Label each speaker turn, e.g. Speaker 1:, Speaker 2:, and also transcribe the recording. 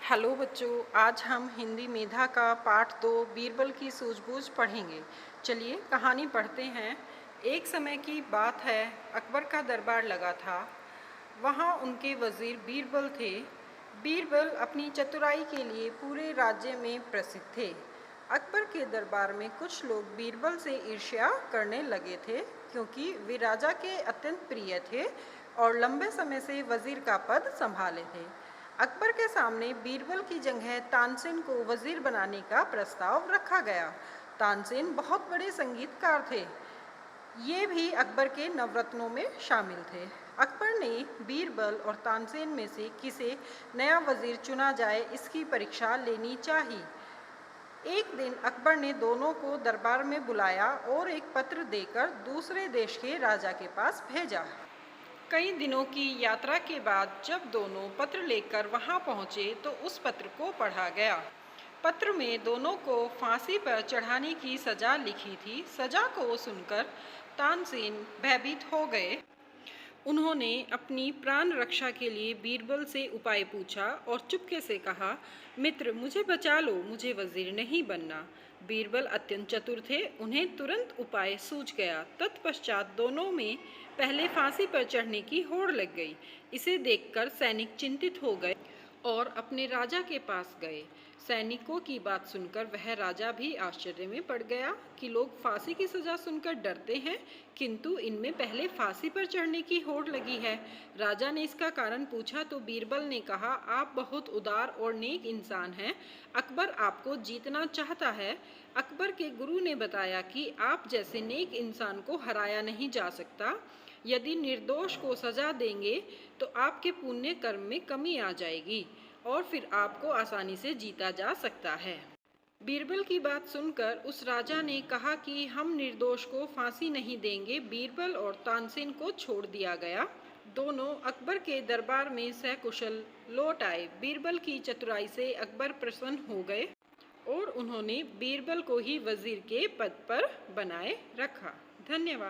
Speaker 1: Hello बच्चों, आज हम हिंदी मेधा का पाठ 2 बीरबल की सूझबूझ पढ़ेंगे। चलिए कहानी पढ़ते हैं। एक समय की बात है, अकबर का दरबार लगा था। वहाँ उनके वज़ीर बीरबल थे। बीरबल अपनी चतुराई के लिए पूरे राज्य में प्रसिद्ध थे। अकबर के दरबार में कुछ लोग बीरबल से ईर्ष्या करने लगे थे, क्योंकि वे राजा के अत्यंत प्रिय थे और लंबे समय से वज़ीर का पद संभाले थे। अकबर के सामने बीरबल की जगह तानसेन को वज़ीर बनाने का प्रस्ताव रखा गया। तानसेन बहुत बड़े संगीतकार थे। ये भी अकबर के नवरत्नों में शामिल थे। अकबर ने बीरबल और तानसेन में से किसे नया वज़ीर चुना जाए, इसकी परीक्षा लेनी चाहिए। एक दिन अकबर ने दोनों को दरबार में बुलाया और एक पत्र देकर दूसरे देश के राजा के पास भेजा। कई दिनों की यात्रा के बाद जब दोनों पत्र लेकर वहां पहुंचे तो उस पत्र को पढ़ा गया। पत्र में दोनों को फांसी पर चढ़ाने की सजा लिखी थी। सजा को सुनकर तानसेन भयभीत हो गए। उन्होंने अपनी प्राण रक्षा के लिए बीरबल से उपाय पूछा और चुपके से कहा, मित्र मुझे बचा लो, मुझे वजीर नहीं बनना। बीरबल अत्यंत चतुर थे, उन्हें तुरंत उपाय सूझ गया। तत्पश्चात दोनों में पहले फांसी पर चढ़ने की होड़ लग गई। इसे देखकर सैनिक चिंतित हो गए और अपने राजा के पास गए। सैनिकों की बात सुनकर वह राजा भी आश्चर्य में पड़ गया कि लोग फांसी की सजा सुनकर डरते हैं, किंतु इनमें पहले फांसी पर चढ़ने की होड़ लगी है। राजा ने इसका कारण पूछा तो बीरबल ने कहा, आप बहुत उदार और नेक इंसान हैं। अकबर आपको जीतना चाहता है। अकबर के गुरु ने बताया कि आप जैसे नेक इंसान को हराया नहीं जा सकता। यदि निर्दोष को सजा देंगे तो आपके पुण्य कर्म में कमी आ जाएगी और फिर आपको आसानी से जीता जा सकता है। बीरबल की बात सुनकर उस राजा ने कहा कि हम निर्दोष को फांसी नहीं देंगे। बीरबल और तानसेन को छोड़ दिया गया। दोनों अकबर के दरबार में सकुशल लौट आए। बीरबल की चतुराई से अकबर प्रसन्न हो गए और उन्होंने बीरबल को ही वजीर के पद पर बनाए रखा। धन्यवाद।